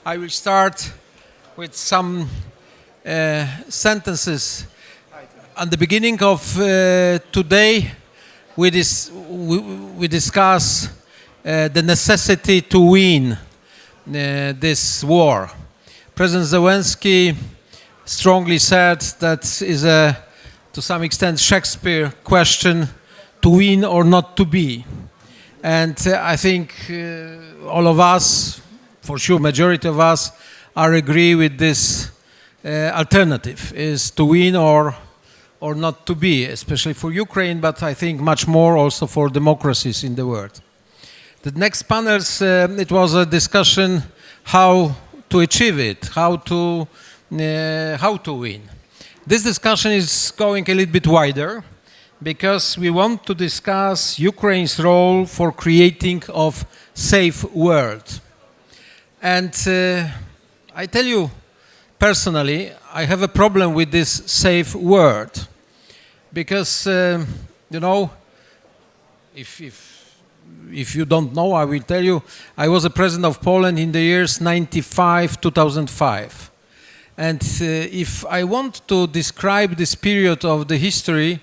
I will start with some sentences. At the beginning of today, we discuss the necessity to win this war. President Zelensky strongly said that is to some extent, Shakespeare question, to win or not to be. And I think all of us, for sure, majority of us, are agree with this alternative, is to win or not to be, especially for Ukraine, but I think much more also for democracies in the world. The next panels, it was a discussion how to achieve it, how to win. This discussion is going a little bit wider because we want to discuss Ukraine's role for creating of safe world. And I tell you personally, I have a problem with this safe word because, you know, if you don't know, I will tell you, I was a president of Poland in the years 95-2005. And if I want to describe this period of the history,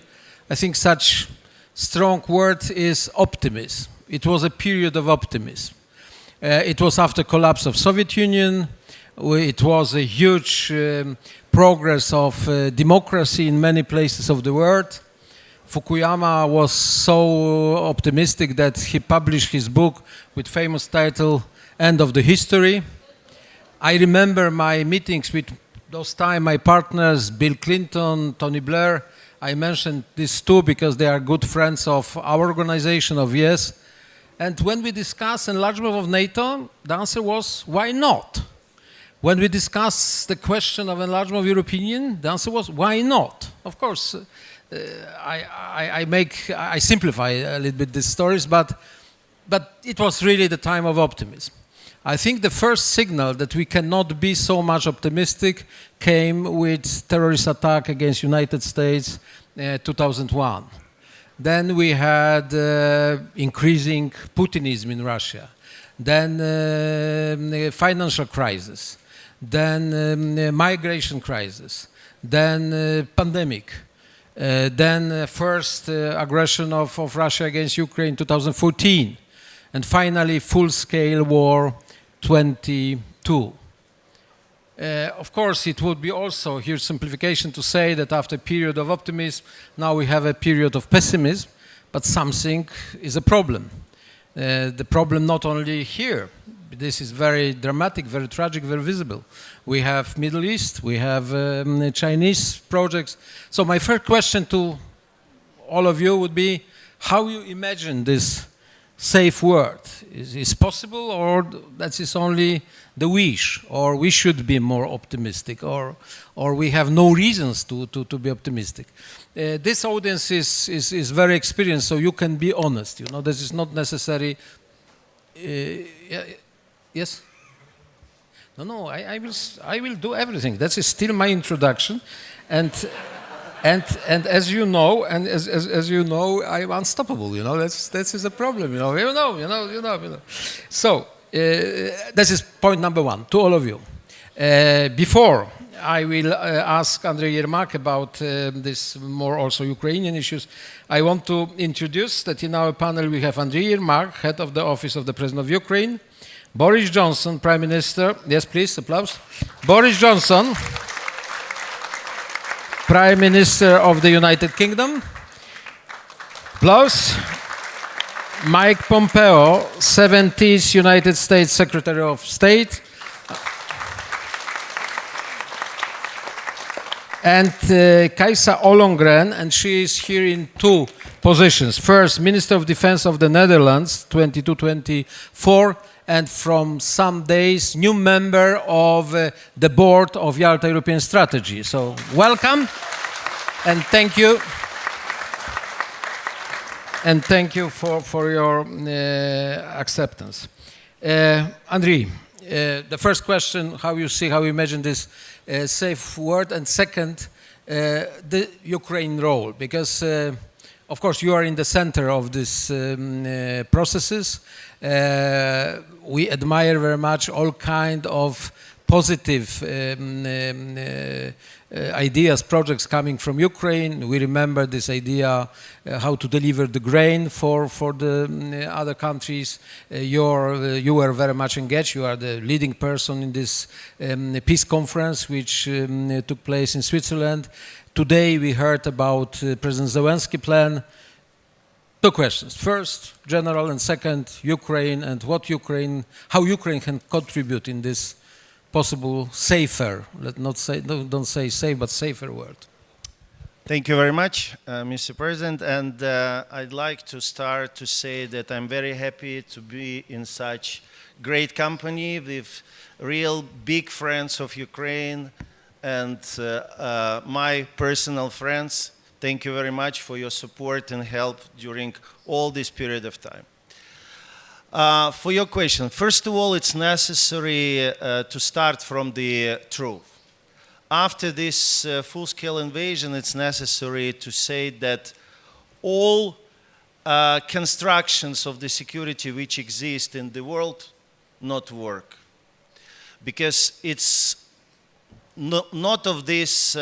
I think such strong word is optimism. It was a period of optimism. It was after collapse of Soviet Union. It was a huge progress of democracy in many places of the world. Fukuyama was so optimistic that he published his book with famous title, End of the History. I remember my meetings with those time, my partners, Bill Clinton, Tony Blair. I mentioned these two because they are good friends of our organization, of YES. And when we discussed enlargement of NATO, the answer was, why not? When we discussed the question of enlargement of European Union, the answer was, why not? Of course, I simplify a little bit these stories, but it was really the time of optimism. I think the first signal that we cannot be so much optimistic came with terrorist attack against United States 2001. Then we had increasing Putinism in Russia. Then financial crisis. Then migration crisis. Then pandemic. Then first aggression of Russia against Ukraine in 2014. And finally full-scale war 22. Of course, it would be also, here's simplification to say that after a period of optimism, now we have a period of pessimism, but something is a problem. The problem not only here, this is very dramatic, very tragic, very visible. We have Middle East, we have Chinese projects. So my first question to all of you would be, how you imagine this safe word? Is possible, or that is only the wish, or we should be more optimistic, or we have no reasons to be optimistic? This audience is very experienced, so you can be honest. You know, this is not necessary. Yes? No, I will do everything. That is still my introduction, and as you know, as you know, I'm unstoppable. You know, that is a problem. You know. So this is point number one to all of you. Before I will ask Andrii Yermak about this more also Ukrainian issues, I want to introduce that in our panel we have Andrii Yermak, head of the office of the President of Ukraine, Boris Johnson, Prime Minister. Yes, please, applause. Boris Johnson, Prime Minister of the United Kingdom. Applause. Mike Pompeo, 70th United States Secretary of State. And Kajsa Ollongren, and she is here in two positions. First, Minister of Defense of the Netherlands, 22-24, and from some days, new member of the board of Yalta European Strategy. So welcome, and thank you. And thank you for your acceptance. Andrii, the first question, how you imagine this safe word, and second, the Ukraine role, because of course you are in the center of these processes. we admire very much all kind of positive ideas, projects coming from Ukraine. We remember this idea how to deliver the grain for the other countries. You were very much engaged. You are the leading person in this peace conference which took place in Switzerland. Today we heard about President Zelensky's plan. Two questions. First, general, and second, Ukraine, and how Ukraine can contribute in this possible safer, don't say safe, but safer world. Thank you very much, Mr. President. And I'd like to start to say that I'm very happy to be in such great company with real big friends of Ukraine and my personal friends. Thank you very much for your support and help during all this period of time. For your question, first of all, it's necessary to start from the truth. After this full-scale invasion, it's necessary to say that all constructions of the security which exist in the world not work. Because it's not of this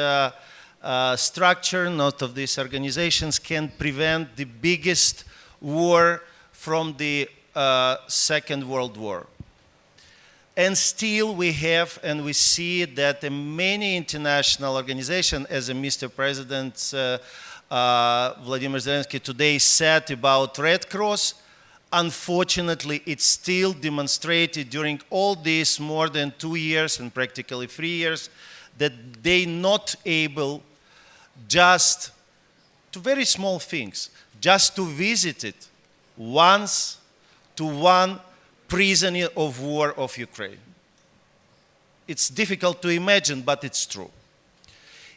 structure, not of these organizations can prevent the biggest war from the Second World War. And still we have, and we see that many international organizations, as Mr. President Vladimir Zelensky today said about Red Cross, unfortunately it's still demonstrated during all these more than 2 years and practically 3 years that they're not able just to very small things, just to visit it once to one prisoner of war of Ukraine. It's difficult to imagine, but it's true.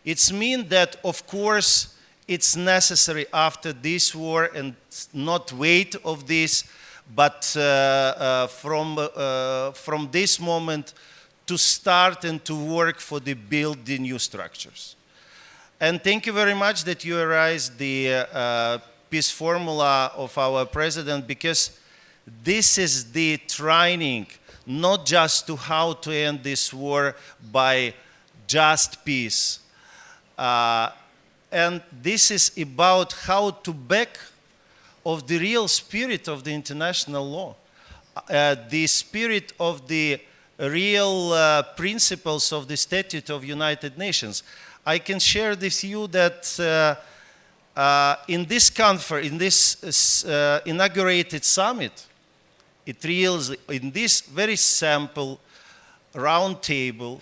It means that, of course, it's necessary after this war and not wait of this, but from this moment to start and to work for the build the new structures. And thank you very much that you raised the peace formula of our president, because this is the training, not just to how to end this war by just peace. And this is about how to back of the real spirit of the international law, the spirit of the real principles of the Statute of United Nations. I can share with you that in this conference, in this inaugurated summit, it reals in this very simple round table,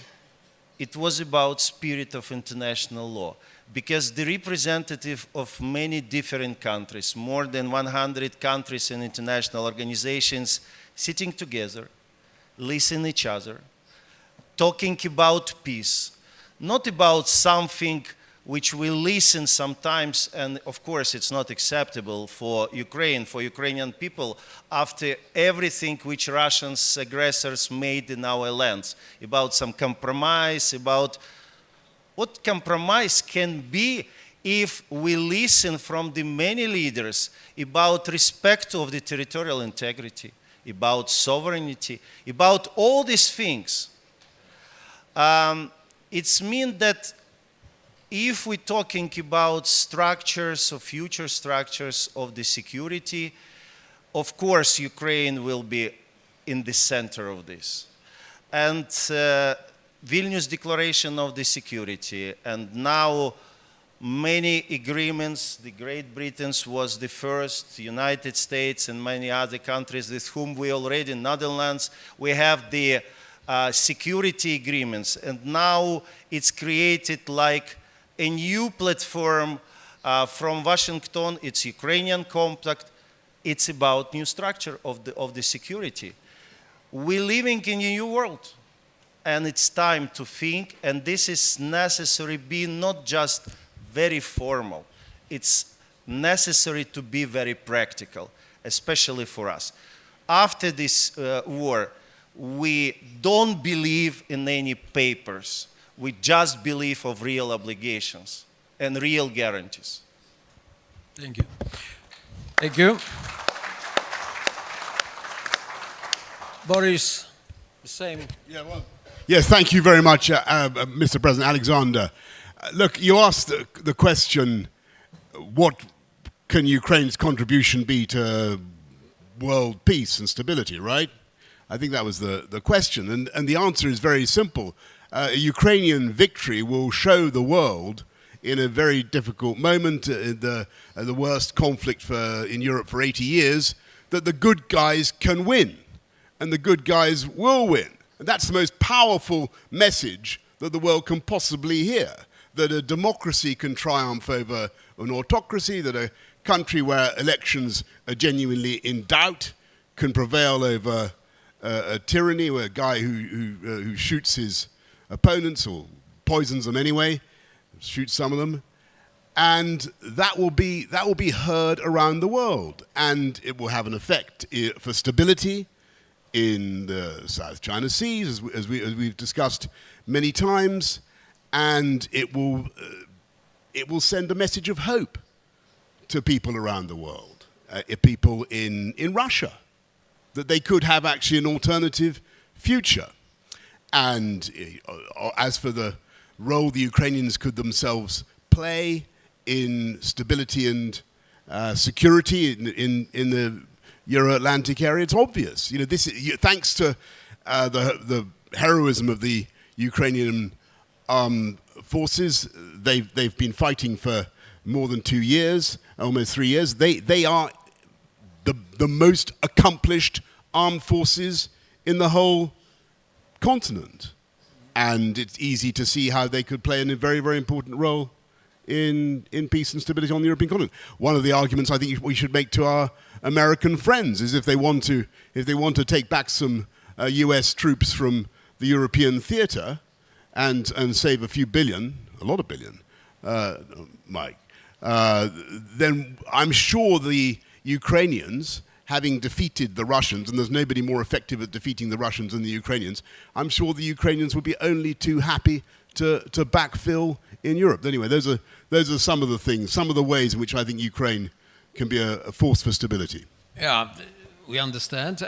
it was about spirit of international law. Because the representative of many different countries, more than 100 countries and international organizations sitting together, listening each other, talking about peace, not about something which we listen sometimes, and of course it's not acceptable for Ukraine, for Ukrainian people, after everything which Russians aggressors made in our lands, about some compromise, about what compromise can be if we listen from the many leaders about respect of the territorial integrity, about sovereignty, about all these things. It means that if we're talking about structures or future structures of the security, of course Ukraine will be in the center of this. And Vilnius Declaration of the Security, and now many agreements, the Great Britain was the first, United States and many other countries with whom we already, Netherlands, we have the security agreements, and now it's created like a new platform from Washington. It's Ukrainian compact. It's about new structure of the security. We're living in a new world, and it's time to think, and this is necessary be not just very formal. It's necessary to be very practical, especially for us. After this war, we don't believe in any papers. We just believe of real obligations and real guarantees. Thank you. Thank you. Boris, the same. Yes, thank you very much, Mr. President Alexander. Look, you asked the question, what can Ukraine's contribution be to world peace and stability, right? I think that was the question. And the answer is very simple. A Ukrainian victory will show the world in a very difficult moment, the worst conflict in Europe for 80 years, that the good guys can win. And the good guys will win. And that's the most powerful message that the world can possibly hear. That a democracy can triumph over an autocracy, that a country where elections are genuinely in doubt can prevail over a tyranny, where a guy who shoots his opponents or poisons them anyway, shoots some of them, and that will be heard around the world, and it will have an effect for stability in the South China Seas, as we've discussed many times, and it will send a message of hope to people around the world, people in Russia, that they could have actually an alternative future. And as for the role the Ukrainians could themselves play in stability and security in the Euro-Atlantic area, it's obvious. You know, thanks to the heroism of the Ukrainian forces, they've been fighting for more than 2 years, almost 3 years. They are the most accomplished armed forces in the whole continent. And it's easy to see how they could play a very, very important role in peace and stability on the European continent. One of the arguments I think we should make to our American friends is if they want to take back some US troops from the European theater and save a few billion, a lot of billion, Mike, then I'm sure the Ukrainians, having defeated the Russians, and there's nobody more effective at defeating the Russians than the Ukrainians, I'm sure the Ukrainians would be only too happy to backfill in Europe. Anyway, those are some of the things, some of the ways in which I think Ukraine can be a force for stability. Yeah, we understand.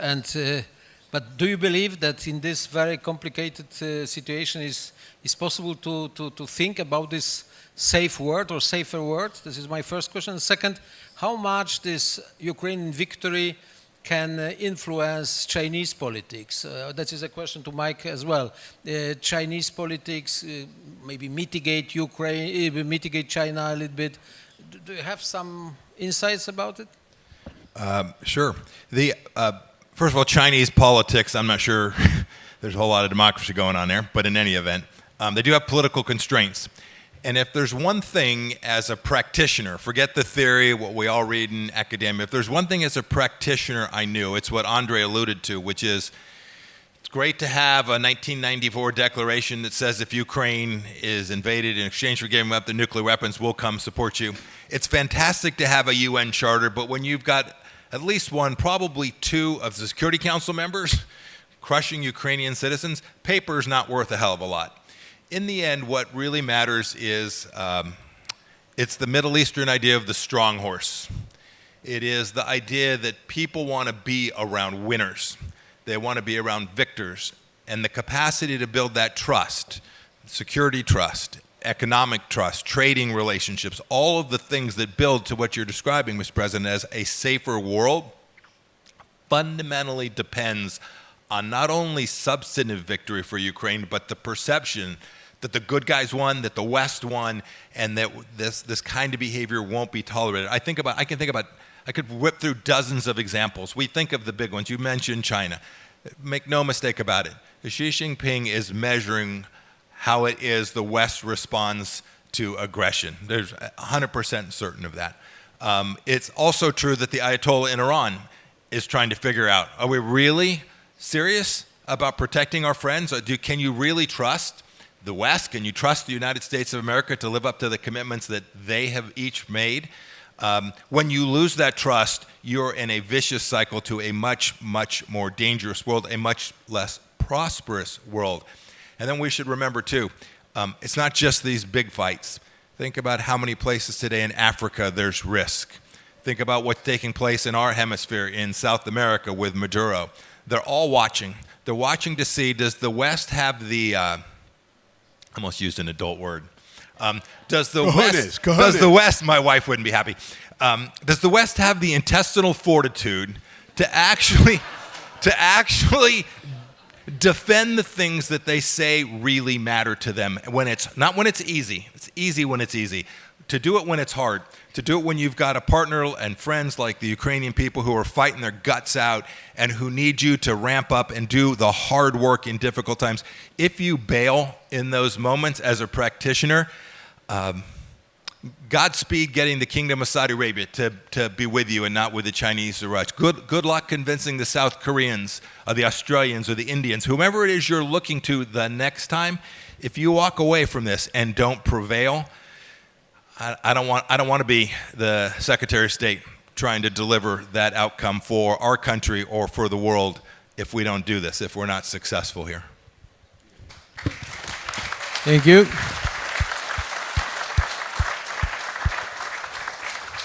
But do you believe that in this very complicated situation is possible to think about this safe word or safer word? This is my first question. Second, how much this Ukrainian victory can influence Chinese politics? That is a question to Mike as well. Chinese politics maybe mitigate China a little bit. Do you have some insights about it? Sure. First of all, Chinese politics, I'm not sure there's a whole lot of democracy going on there, but in any event, they do have political constraints. And if there's one thing as a practitioner, forget the theory, what we all read in academia, if there's one thing as a practitioner I knew, it's what Andrii alluded to, which is it's great to have a 1994 declaration that says if Ukraine is invaded in exchange for giving up the nuclear weapons, we'll come support you. It's fantastic to have a UN charter, but when you've got at least one, probably two of the Security Council members crushing Ukrainian citizens, paper is not worth a hell of a lot. In the end, what really matters is it's the Middle Eastern idea of the strong horse. It is the idea that people want to be around winners. They want to be around victors. And the capacity to build that trust, security trust, economic trust, trading relationships, all of the things that build to what you're describing, Mr. President, as a safer world, fundamentally depends on not only substantive victory for Ukraine, but the perception that the good guys won, that the West won, and that this kind of behavior won't be tolerated. I could whip through dozens of examples. We think of the big ones. You mentioned China. Make no mistake about it. Xi Jinping is measuring how it is the West responds to aggression. There's 100% certain of that. It's also true that the Ayatollah in Iran is trying to figure out, are we really serious about protecting our friends? Can you really trust the West? Can you trust the United States of America to live up to the commitments that they have each made? When you lose that trust, you're in a vicious cycle to a much, much more dangerous world, a much less prosperous world. And then we should remember, too, it's not just these big fights. Think about how many places today in Africa there's risk. Think about what's taking place in our hemisphere in South America with Maduro. They're all watching. They're watching to see, does the West have the, I almost used an adult word. Does the West, my wife wouldn't be happy. Does the West have the intestinal fortitude to actually defend the things that they say really matter to them when it's not when it's easy. It's easy when it's easy. To do it when it's hard. To do it when you've got a partner and friends like the Ukrainian people who are fighting their guts out and who need you to ramp up and do the hard work in difficult times. If you bail in those moments as a practitioner, Godspeed getting the Kingdom of Saudi Arabia to be with you and not with the Chinese or Russians. Good luck convincing the South Koreans or the Australians or the Indians, whomever it is you're looking to the next time. If you walk away from this and don't prevail, I don't want to be the Secretary of State trying to deliver that outcome for our country or for the world if we don't do this, if we're not successful here. Thank you.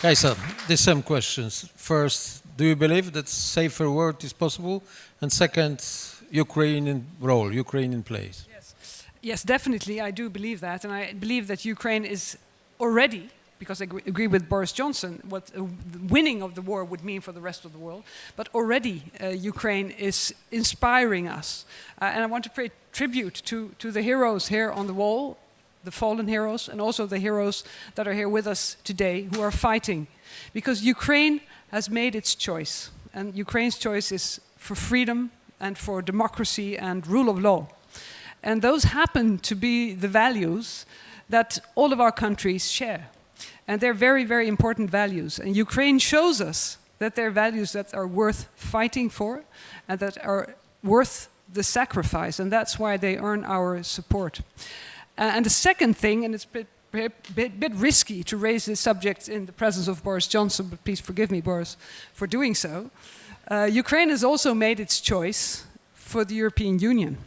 Kajsa, the same questions. First, do you believe that safer world is possible? And second, Ukrainian role, Ukrainian place. Yes, definitely, I do believe that. And I believe that Ukraine is already, because I agree with Boris Johnson, what winning of the war would mean for the rest of the world, but already Ukraine is inspiring us. And I want to pay tribute to the heroes here on the wall, the fallen heroes, and also the heroes that are here with us today who are fighting. Because Ukraine has made its choice, and Ukraine's choice is for freedom and for democracy and rule of law. And those happen to be the values that all of our countries share. And they're very, very important values. And Ukraine shows us that they're values that are worth fighting for and that are worth the sacrifice. And that's why they earn our support. And the second thing, and it's a bit risky to raise this subject in the presence of Boris Johnson, but please forgive me, Boris, for doing so. Ukraine has also made its choice for the European Union.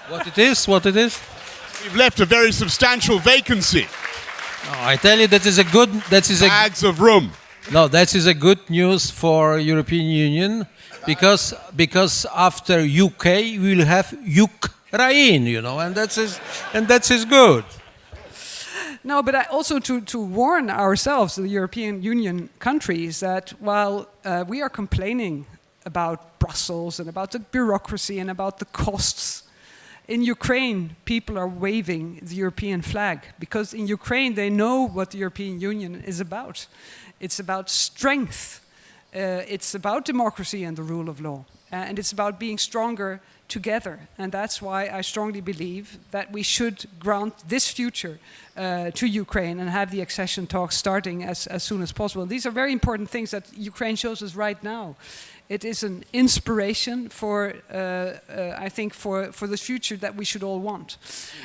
What it is? We've left a very substantial vacancy. No, I tell you, Bags of room. No, that is a good news for European Union because after UK we will have Ukraine, you know, and that is good. No, but also to warn ourselves, the European Union countries, that while we are complaining about Brussels and about the bureaucracy and about the costs, in Ukraine, people are waving the European flag because in Ukraine they know what the European Union is about. It's about strength. It's about democracy and the rule of law. And it's about being stronger together. And that's why I strongly believe that we should grant this future to Ukraine and have the accession talks starting as soon as possible. These are very important things that Ukraine shows us right now. It is an inspiration for, I think, for the future that we should all want.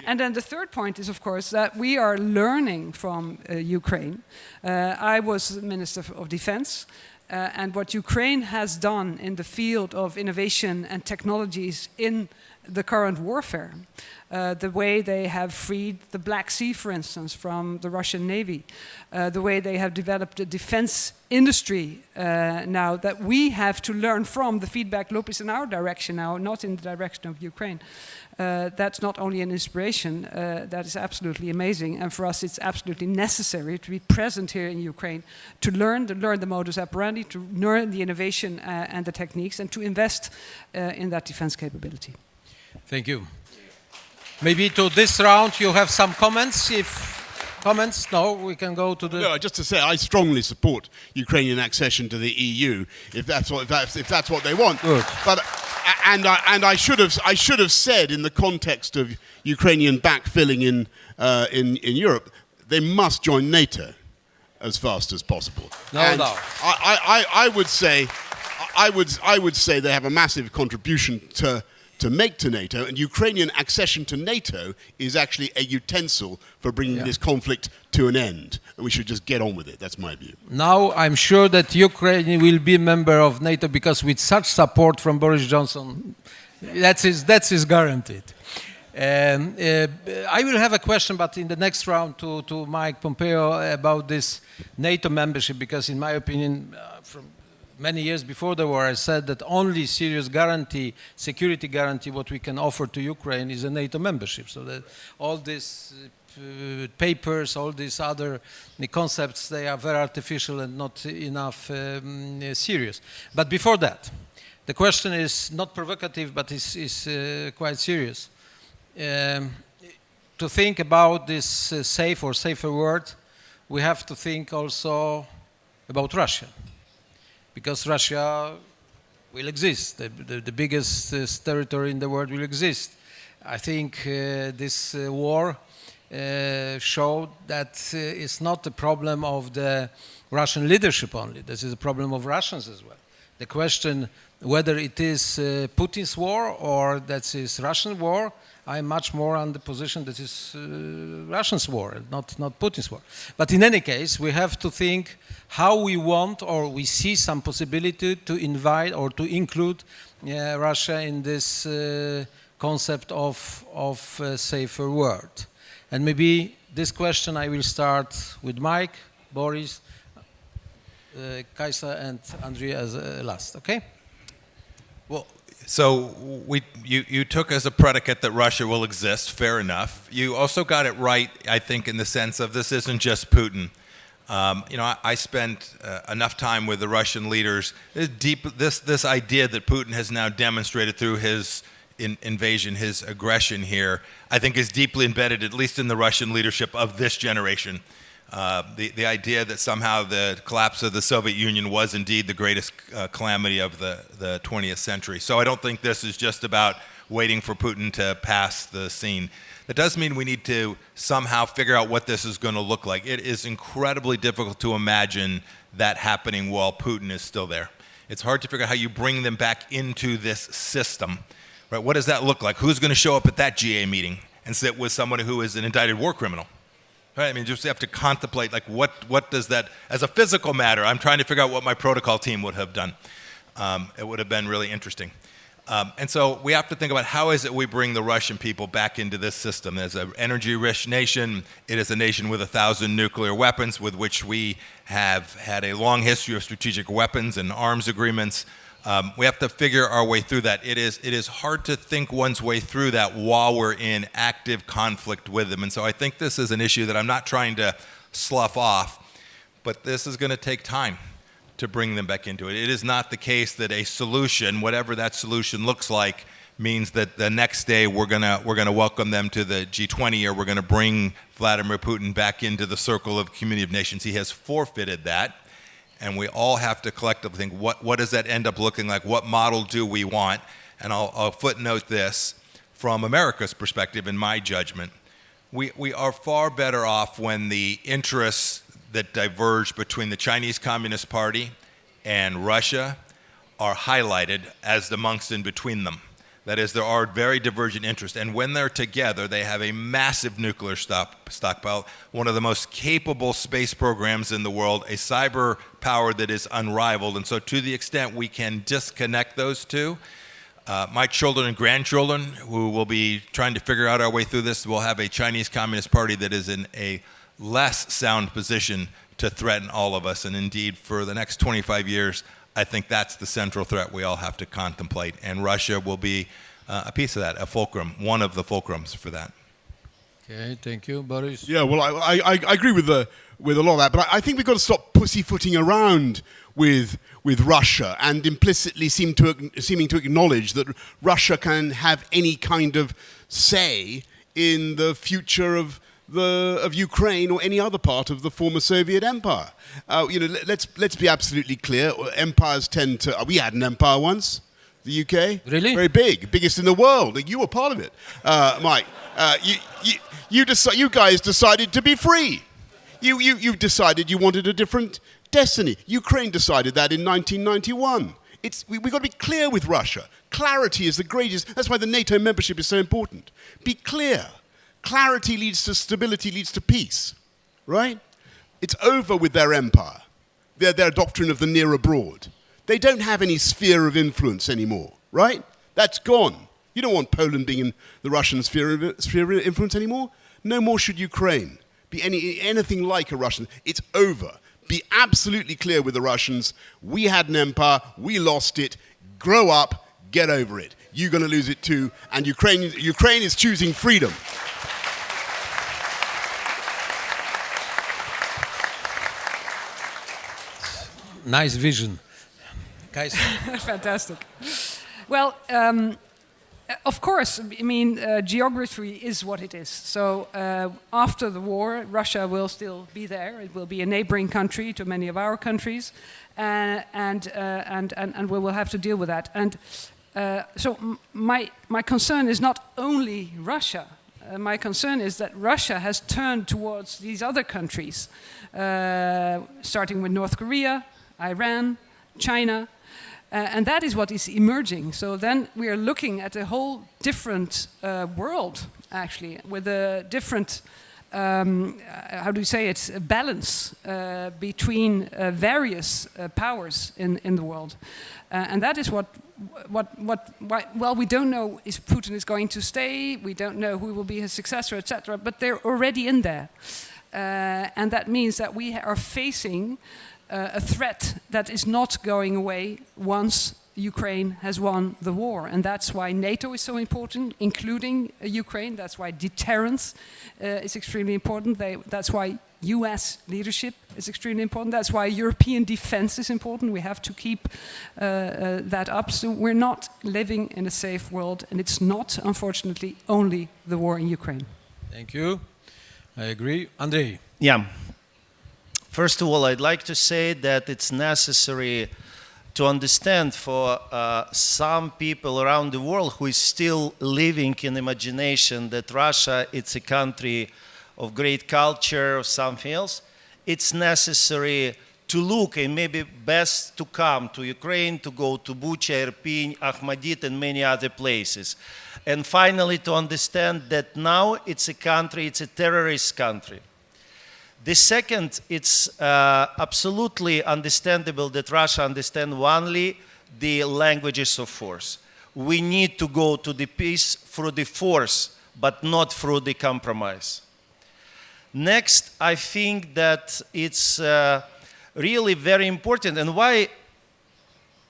And then the third point is, of course, that we are learning from Ukraine. I was Minister of Defense, and what Ukraine has done in the field of innovation and technologies in the current warfare, the way they have freed the Black Sea, for instance, from the Russian Navy, the way they have developed a defense industry now that we have to learn from. The feedback loop is in our direction now, not in the direction of Ukraine. That's not only an inspiration, that is absolutely amazing. And for us, it's absolutely necessary to be present here in Ukraine, to learn the modus operandi, to learn the innovation and the techniques, and to invest in that defense capability. Thank you. Maybe to this round you have some comments. Comments? No, we can go to the... No, just to say, I strongly support Ukrainian accession to the EU if that's what they want. Good. But I should have said in the context of Ukrainian backfilling in Europe, they must join NATO as fast as possible. No. I would say they have a massive contribution to make to NATO, and Ukrainian accession to NATO is actually a utensil for bringing this conflict to an end. And we should just get on with it. That's my view. Now I'm sure that Ukraine will be a member of NATO because with such support from Boris Johnson, that is guaranteed. I will have a question, but in the next round to Mike Pompeo about this NATO membership, because in my opinion, from many years before the war, I said that only serious guarantee, security guarantee, what we can offer to Ukraine is a NATO membership. So that all these papers, all these other concepts, they are very artificial and not enough serious. But before that, the question is not provocative, but is quite serious. To think about this safe or safer world, we have to think also about Russia, because Russia will exist. The biggest territory in the world will exist. I think this war showed that it's not a problem of the Russian leadership only. This is a problem of Russians as well. The question whether it is Putin's war or that is Russian war, I'm much more on the position that is Russian's war, not Putin's war. But in any case, we have to think how we want, or we see some possibility to invite or to include Russia in this concept of a safer world. And maybe this question I will start with Mike, Boris, Kajsa, and Andrii as last, okay? Well, so you took as a predicate that Russia will exist, fair enough. You also got it right, I think, in the sense of this isn't just Putin. I spent enough time with the Russian leaders. This idea that Putin has now demonstrated through his invasion, his aggression here, I think is deeply embedded, at least in the Russian leadership of this generation. The idea that somehow the collapse of the Soviet Union was indeed the greatest calamity of the 20th century. So I don't think this is just about waiting for Putin to pass the scene. That does mean we need to somehow figure out what this is going to look like. It is incredibly difficult to imagine that happening while Putin is still there. It's hard to figure out how you bring them back into this system. Right? What does that look like? Who's going to show up at that GA meeting and sit with someone who is an indicted war criminal? Right? I mean, just have to contemplate, like, what does that, as a physical matter, I'm trying to figure out what my protocol team would have done. It would have been really interesting. And so we have to think about how is it we bring the Russian people back into this system. As an energy-rich nation, it is a nation with 1,000 nuclear weapons with which we have had a long history of strategic weapons and arms agreements. We have to figure our way through that. It is hard to think one's way through that while we're in active conflict with them. And so I think this is an issue that I'm not trying to slough off, but this is going to take time to bring them back into it. It is not the case that a solution, whatever that solution looks like, means that the next day we're gonna welcome them to the G20 or we're going to bring Vladimir Putin back into the circle of community of nations. He has forfeited that. And we all have to collectively think, what does that end up looking like? What model do we want? And I'll footnote this from America's perspective, in my judgment. We are far better off when the interests that diverge between the Chinese Communist Party and Russia are highlighted as the monks in between them. That is, there are very divergent interests. And when they're together, they have a massive nuclear stockpile, one of the most capable space programs in the world, a cyber power that is unrivaled. And so to the extent we can disconnect those two, my children and grandchildren, who will be trying to figure out our way through this, will have a Chinese Communist Party that is in a less sound position to threaten all of us. And indeed, for the next 25 years, I think that's the central threat we all have to contemplate, and Russia will be a piece of that, a fulcrum, one of the fulcrums for that. Okay, thank you, Boris. Yeah, well, I agree with a lot of that, but I think we've got to stop pussyfooting around with Russia and implicitly seeming to acknowledge that Russia can have any kind of say in the future of Ukraine or any other part of the former Soviet empire. Let's be absolutely clear. Empires tend to. We had an empire once, the UK. Really? Very big, biggest in the world. You were part of it, Mike. You guys decided to be free. You decided you wanted a different destiny. Ukraine decided that in 1991. We've got to be clear with Russia. Clarity is the greatest. That's why the NATO membership is so important. Be clear. Clarity leads to stability, leads to peace, right? It's over with their empire, their doctrine of the near abroad. They don't have any sphere of influence anymore, right? That's gone. You don't want Poland being in the Russian sphere of influence anymore. No more should Ukraine be anything like a Russian. It's over. Be absolutely clear with the Russians. We had an empire, we lost it. Grow up, get over it. You're going to lose it too, and Ukraine is choosing freedom. Nice vision. Kajsa. Fantastic. Well, of course, I mean, geography is what it is. So after the war, Russia will still be there. It will be a neighboring country to many of our countries, and we will have to deal with that. And so my concern is not only Russia. My concern is that Russia has turned towards these other countries, starting with North Korea, Iran, China, and that is what is emerging. So then we are looking at a whole different world, actually, with a different, how do you say it, a balance between various powers in the world. And that is why, well, we don't know if Putin is going to stay, we don't know who will be his successor, etc., but they're already in there. And that means that we are facing a threat that is not going away once Ukraine has won the war. And that's why NATO is so important, including Ukraine. That's why deterrence is extremely important. That's why US leadership is extremely important. That's why European defense is important. We have to keep that up. So we're not living in a safe world, and it's not, unfortunately, only the war in Ukraine. Thank you. I agree. Andrii. Yeah. First of all, I'd like to say that it's necessary to understand for some people around the world who is still living in imagination that Russia is a country of great culture or something else, it's necessary to look and maybe best to come to Ukraine, to go to Bucha, Irpin, Akhmadit and many other places. And finally to understand that now it's a country, it's a terrorist country. The second, it's absolutely understandable that Russia understands only the languages of force. We need to go to the peace through the force, but not through the compromise. Next, I think that it's really very important, and why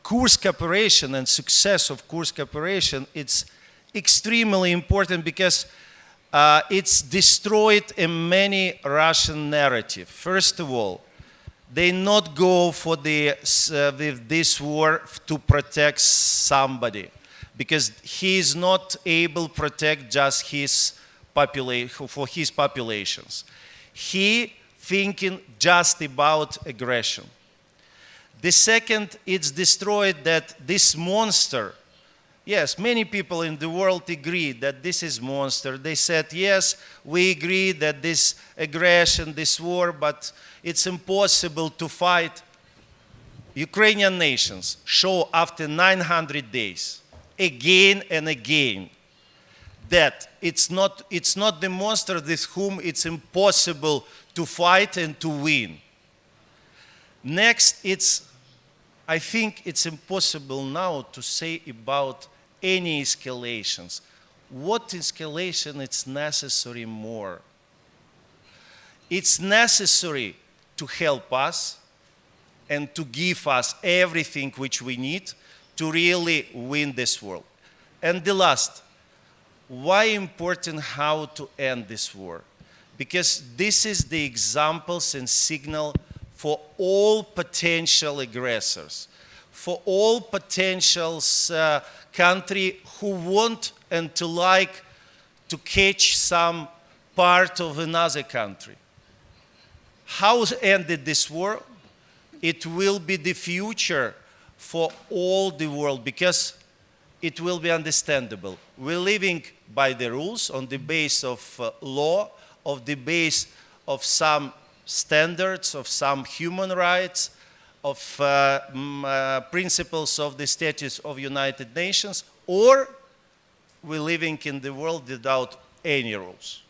Kursk operation and success of Kursk operation, it's extremely important because it's destroyed in many Russian narrative. First of all, they not go for with this war to protect somebody, because he is not able to protect just his for his populations. He thinking just about aggression. The second, it's destroyed that this monster. Yes, many people in the world agree that this is monster. They said, yes, we agree that this aggression, this war, but it's impossible to fight. Ukrainian nations show after 900 days, again and again, that it's not the monster with whom it's impossible to fight and to win. Next, I think it's impossible now to say about any escalations. What escalation is necessary more? It's necessary to help us and to give us everything which we need to really win this war. And the last, why important how to end this war? Because this is the examples and signal for all potential aggressors, for all potential country who want and to like to catch some part of another country. How ended this war? It will be the future for all the world, because it will be understandable. We're living by the rules on the base of law, of the base of some standards, of some human rights, of principles of the Statutes of United Nations, or we're living in the world without any rules.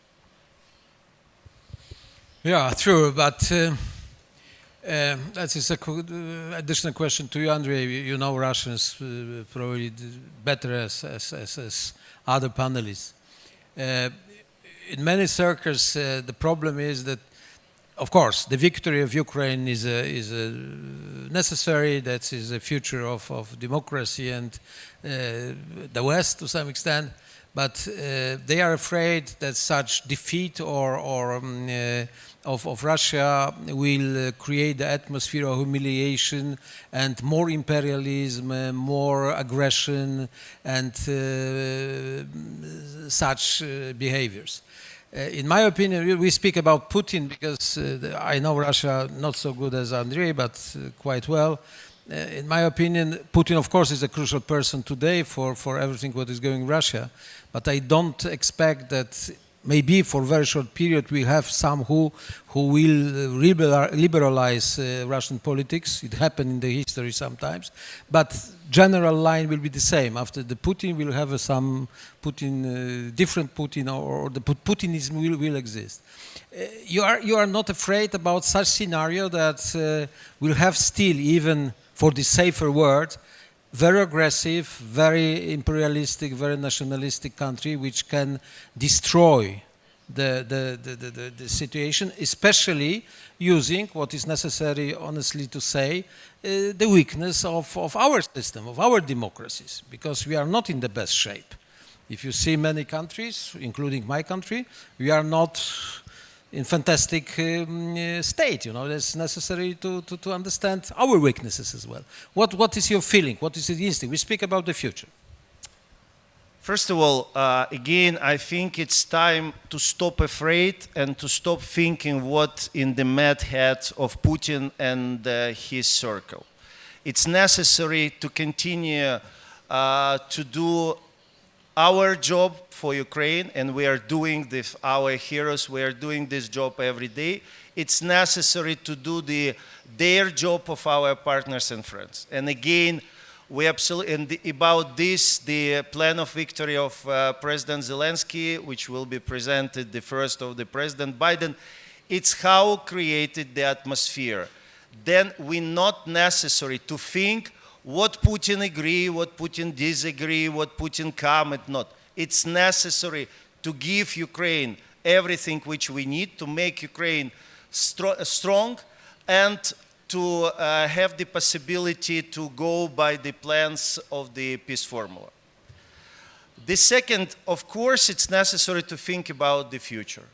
Yeah, true, but that is an additional question to you, Andrii. You know Russians probably better as other panelists. In many circles, the problem is that of course, the victory of Ukraine is necessary. That is the future of democracy and the West to some extent. But they are afraid that such defeat of Russia will create the atmosphere of humiliation and more imperialism, more aggression, and such behaviors. In my opinion, we speak about Putin because I know Russia not so good as Andrii, but quite well. In my opinion, Putin, of course, is a crucial person today for everything what is going in Russia. But I don't expect that maybe for a very short period we have some who will liberalize Russian politics. It happened in the history sometimes. But general line will be the same. After the Putin, we'll have some Putin, different Putin, or the Putinism will exist. You are not afraid about such scenario that we'll have still, even for the safer word, very aggressive, very imperialistic, very nationalistic country which can destroy the situation, especially using what is necessary, honestly to say, the weakness of our system, of our democracies, because we are not in the best shape. If you see many countries, including my country, we are not in fantastic state. You know, it's necessary to understand our weaknesses as well. What is your feeling? What is the instinct? We speak about the future. First of all, again, I think it's time to stop afraid and to stop thinking what in the mad head of Putin and his circle. It's necessary to continue to do our job for Ukraine, and we are doing this, our heroes, we are doing this job every day. It's necessary to do their job of our partners and friends. And again, we absolutely, and about this, the plan of victory of President Zelensky, which will be presented the first of the President Biden, it's how created the atmosphere. Then we not necessary to think what Putin agree, what Putin disagree, what Putin comment, not. It's necessary to give Ukraine everything which we need to make Ukraine strong and to have the possibility to go by the plans of the peace formula. The second, of course, it's necessary to think about the future.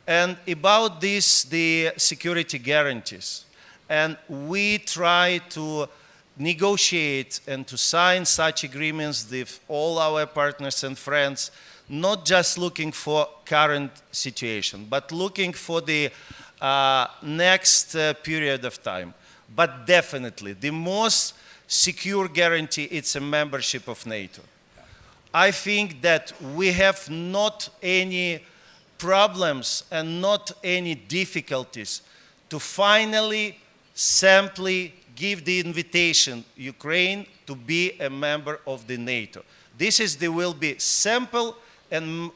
And about this, the security guarantees. And we try to negotiate and to sign such agreements with all our partners and friends, not just looking for current situation, but looking for the next period of time. But definitely, the most secure guarantee, it's a membership of NATO. I think that we have not any problems and not any difficulties to finally simply give the invitation Ukraine to be a member of the NATO. This will be simple and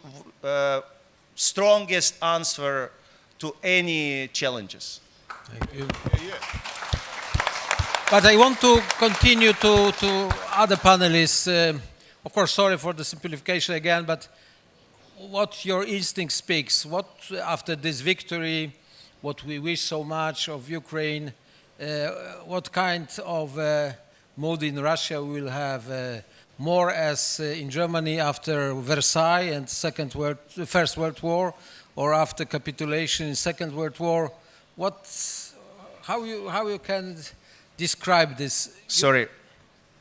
strongest answer to any challenges. Thank you. But I want to continue to other panelists. Of course, sorry for the simplification again, but what your instinct speaks, what after this victory, what we wish so much of Ukraine, what kind of mood in Russia we will have, more as in Germany after Versailles and First World War, or after capitulation in Second World War? How you can describe this? Sorry,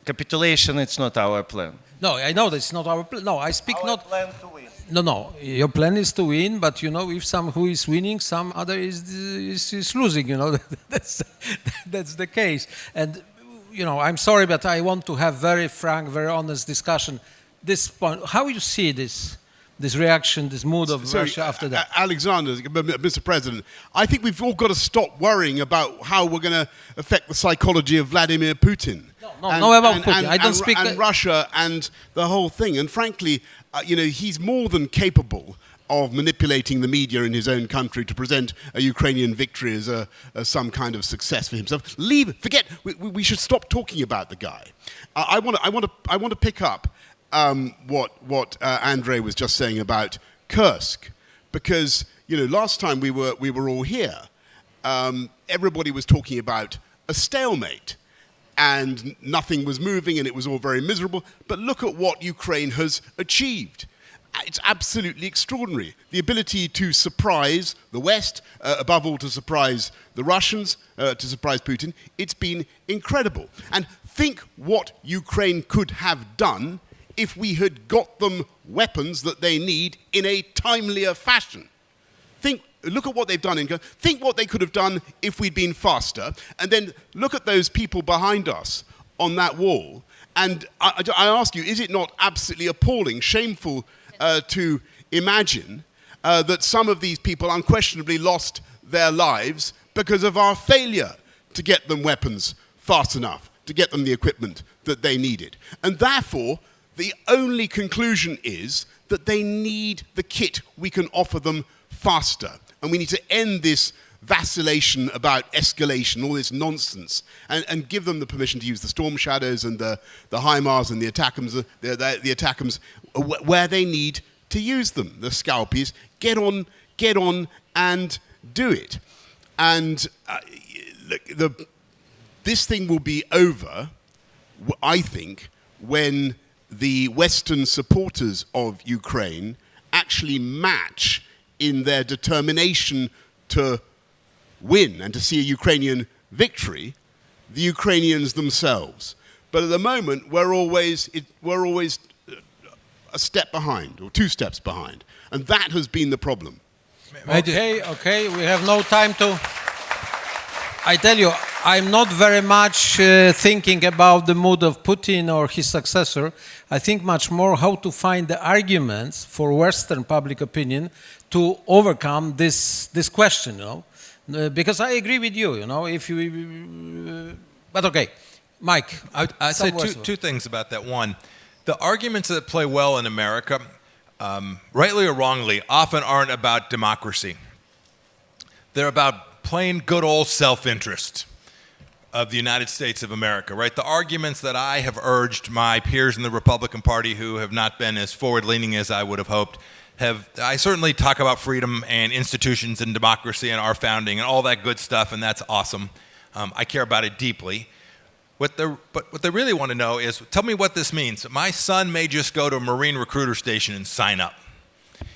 capitulation, it's not our plan. No, I know that's not our plan. No, I speak our not... plan to win. No, your plan is to win, but you know, if some who is winning, some other is losing, you know, that's the case. And, you know, I'm sorry, but I want to have very frank, very honest discussion. This point, how you see this reaction, this mood of Russia after that? Alexander, Mr. President, I think we've all got to stop worrying about how we're going to affect the psychology of Vladimir Putin. No, about Putin. I don't speak... And Russia and the whole thing. And frankly, you know, he's more than capable of manipulating the media in his own country to present a Ukrainian victory as some kind of success for himself. Forget. We should stop talking about the guy. I want to pick up what Andrii was just saying about Kursk, because you know last time we were all here, everybody was talking about a stalemate and nothing was moving and it was all very miserable. But look at what Ukraine has achieved. It's absolutely extraordinary. The ability to surprise the West, above all to surprise the Russians, to surprise Putin, it's been incredible. And think what Ukraine could have done if we had got them weapons that they need in a timelier fashion. Look at what they've done. Think what they could have done if we'd been faster. And then look at those people behind us on that wall. And I ask you, is it not absolutely appalling, shameful to imagine that some of these people unquestionably lost their lives because of our failure to get them weapons fast enough, to get them the equipment that they needed? And therefore, the only conclusion is that they need the kit we can offer them faster. And we need to end this vacillation about escalation, all this nonsense, and give them the permission to use the Storm Shadows and the HIMARS and the ATACMS where they need to use them. The Scalpies, get on and do it. And this thing will be over, I think, when the Western supporters of Ukraine actually match in their determination to win and to see a Ukrainian victory, the Ukrainians themselves. But at the moment, we're always a step behind, or 2 steps behind. And that has been the problem. Okay, we have no time to... I tell you, I'm not very much thinking about the mood of Putin or his successor. I think much more how to find the arguments for Western public opinion to overcome this question, you know. Because I agree with you, you know, if you... but okay, Mike. I'd say two things about that. One, the arguments that play well in America, rightly or wrongly, often aren't about democracy. They're about plain good old self-interest of the United States of America, right? The arguments that I have urged my peers in the Republican Party who have not been as forward-leaning as I would have hoped, I certainly talk about freedom and institutions and democracy and our founding and all that good stuff, and that's awesome. I care about it deeply. But what they really want to know is, tell me what this means. My son may just go to a Marine recruiter station and sign up.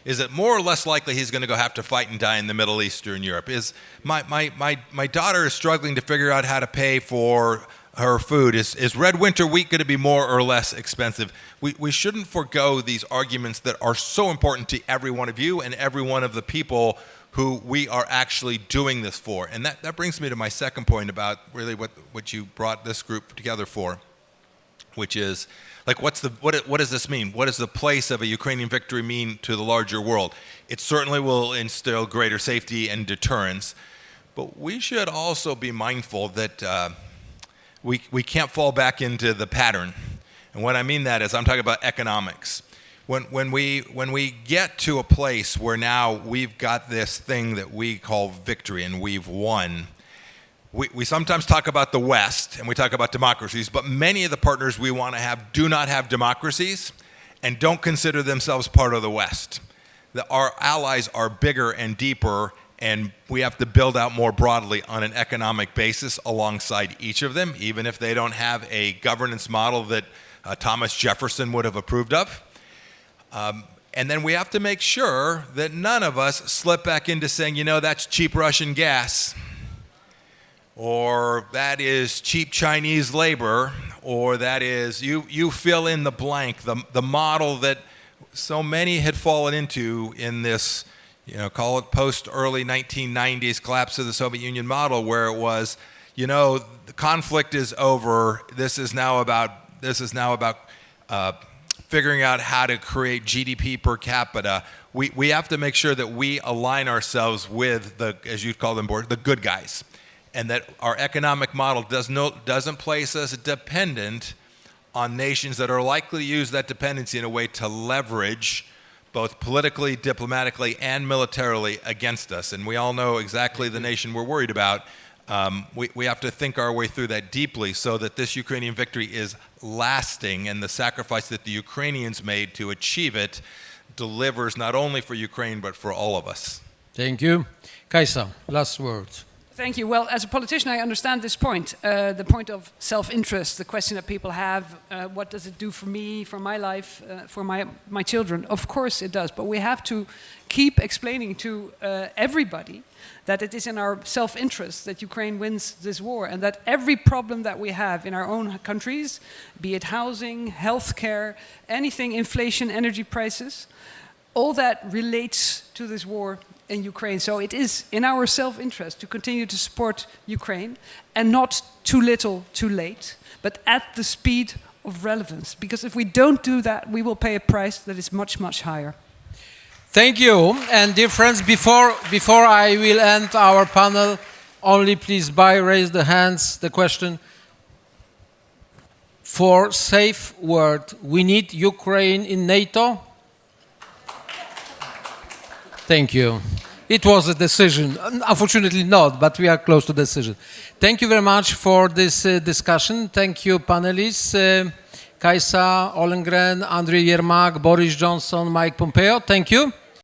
Is it more or less likely he's going to go have to fight and die in the Middle East or in Europe? Is my daughter is struggling to figure out how to pay for her food. Is Red Winter wheat going to be more or less expensive? We shouldn't forego these arguments that are so important to every one of you and every one of the people who we are actually doing this for. And that brings me to my second point about really what you brought this group together for, which is, like, what does this mean? What does the place of a Ukrainian victory mean to the larger world? It certainly will instill greater safety and deterrence, but we should also be mindful that we can't fall back into the pattern. And what I mean that is, I'm talking about economics. When we get to a place where now we've got this thing that we call victory and we've won, we sometimes talk about the West and we talk about democracies, but many of the partners we want to have do not have democracies and don't consider themselves part of the West. Our allies are bigger and deeper, and we have to build out more broadly on an economic basis alongside each of them, even if they don't have a governance model that Thomas Jefferson would have approved of. And then we have to make sure that none of us slip back into saying, you know, that's cheap Russian gas, or that is cheap Chinese labor, or that is, you fill in the blank, the model that so many had fallen into in this, you know, call it post-early 1990s collapse of the Soviet Union model, where it was, you know, the conflict is over, this is now about figuring out how to create GDP per capita. We have to make sure that we align ourselves with the, as you'd call them, the good guys, and that our economic model doesn't place us dependent on nations that are likely to use that dependency in a way to leverage both politically, diplomatically, and militarily against us. And we all know exactly the nation we're worried about. We have to think our way through that deeply so that this Ukrainian victory is lasting, and the sacrifice that the Ukrainians made to achieve it delivers not only for Ukraine but for all of us. Thank you. Kajsa, last word. Thank you. Well, as a politician, I understand this point, the point of self-interest, the question that people have, what does it do for me, for my life, for my children? Of course it does, but we have to keep explaining to everybody that it is in our self-interest that Ukraine wins this war, and that every problem that we have in our own countries, be it housing, healthcare, anything, inflation, energy prices, all that relates to this war in Ukraine. So it is in our self-interest to continue to support Ukraine, and not too little, too late, but at the speed of relevance. Because if we don't do that, we will pay a price that is much, much higher. Thank you. And dear friends, before I will end our panel, only please raise the hands, the question. For safe word, we need Ukraine in NATO? Thank you. It was a decision. Unfortunately not, but we are close to decision. Thank you very much for this discussion. Thank you, panelists. Kajsa, Ollongren, Andrii Yermak, Boris Johnson, Mike Pompeo. Thank you.